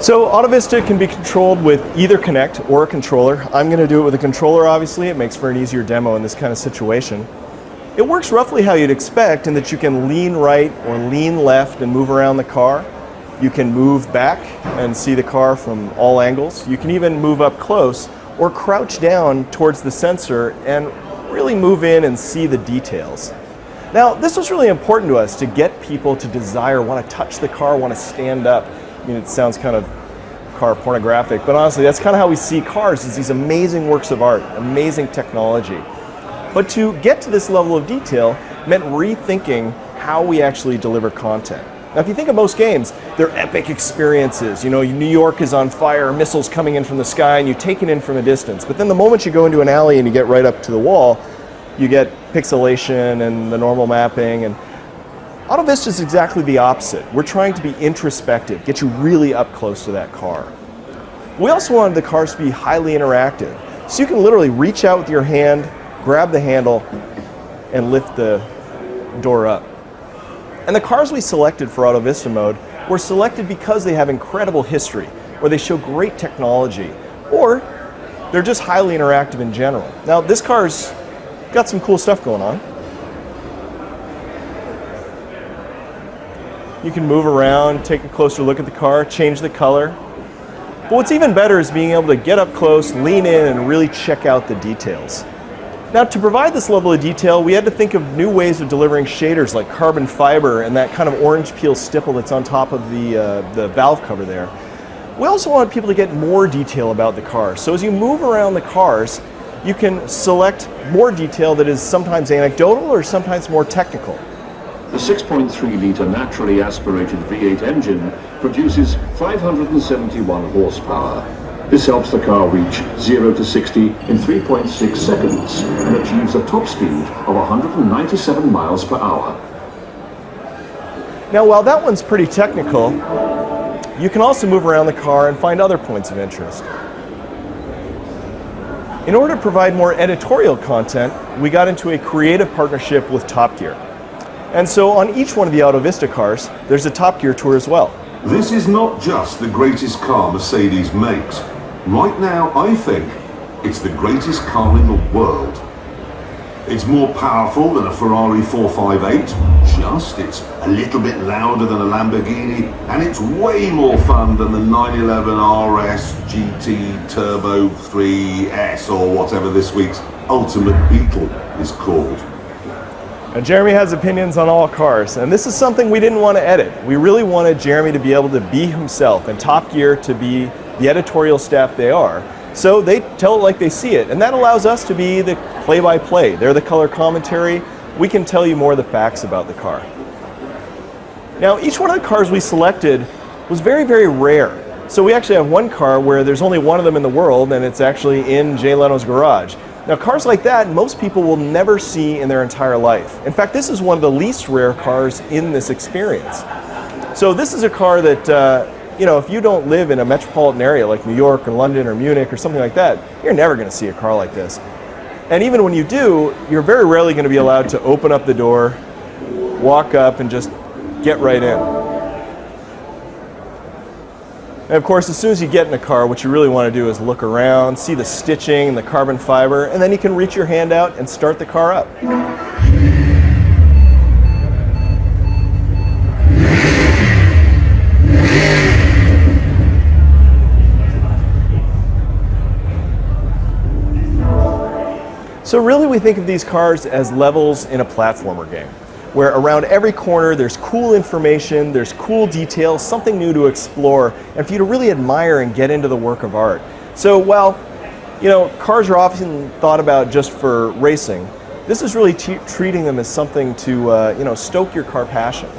So Autovista can be controlled with either Kinect or a controller. I'm going to do it with a controller, obviously. It makes for an easier demo in this kind of situation. It works roughly how you'd expect in that you can lean right or lean left and move around the car. You can move back and see the car from all angles. You can even move up close or crouch down towards the sensor and really move in and see the details. Now, this was really important to us to get people to desire, want to touch the car, want to stand up. I mean, it sounds kind of car pornographic, but honestly, that's kind of how we see cars, is these amazing works of art, amazing technology. But to get to this level of detail meant rethinking how we actually deliver content. Now, if you think of most games, they're epic experiences. You know, New York is on fire, missiles coming in from the sky, and you take it in from a distance. But then the moment you go into an alley and you get right up to the wall, you get pixelation and the normal mapping. And Autovista is exactly the opposite. We're trying to be introspective, get you really up close to that car. We also wanted the cars to be highly interactive. So you can literally reach out with your hand, grab the handle, and lift the door up. And the cars we selected for Autovista mode were selected because they have incredible history, or they show great technology, or they're just highly interactive in general. Now, this car's got some cool stuff going on. You can move around, take a closer look at the car, change the color. But what's even better is being able to get up close, lean in, and really check out the details. Now, to provide this level of detail, we had to think of new ways of delivering shaders like carbon fiber and that kind of orange peel stipple that's on top of the valve cover there. We also wanted people to get more detail about the car. So as you move around the cars, you can select more detail that is sometimes anecdotal or sometimes more technical. The 6.3-litre naturally aspirated V8 engine produces 571 horsepower. This helps the car reach 0 to 60 in 3.6 seconds and achieves a top speed of 197 miles per hour. Now, while that one's pretty technical, you can also move around the car and find other points of interest. In order to provide more editorial content, we got into a creative partnership with Top Gear. And so on each one of the Autovista cars, there's a Top Gear tour as well. This is not just the greatest car Mercedes makes. Right now, I think it's the greatest car in the world. It's more powerful than a Ferrari 458, it's a little bit louder than a Lamborghini, and it's way more fun than the 911 RS GT Turbo 3S or whatever this week's Ultimate Beetle is called. Now, Jeremy has opinions on all cars, and this is something we didn't want to edit. We really wanted Jeremy to be able to be himself and Top Gear to be the editorial staff they are. So they tell it like they see it, and that allows us to be the play-by-play. They're the color commentary. We can tell you more of the facts about the car. Now, each one of the cars we selected was very, very rare. So we actually have one car where there's only one of them in the world, and it's actually in Jay Leno's garage. Now, cars like that, most people will never see in their entire life. In fact, this is one of the least rare cars in this experience. So this is a car that, you know, if you don't live in a metropolitan area like New York or London or Munich or something like that, you're never going to see a car like this. And even when you do, you're very rarely going to be allowed to open up the door, walk up, and just get right in. And of course, as soon as you get in a car, what you really want to do is look around, see the stitching, the carbon fiber, and then you can reach your hand out and start the car up. So really we think of these cars as levels in a platformer game, where around every corner there's cool information, there's cool details, something new to explore, and for you to really admire and get into the work of art. So while, you know, cars are often thought about just for racing, this is really treating them as something to, you know, stoke your car passion.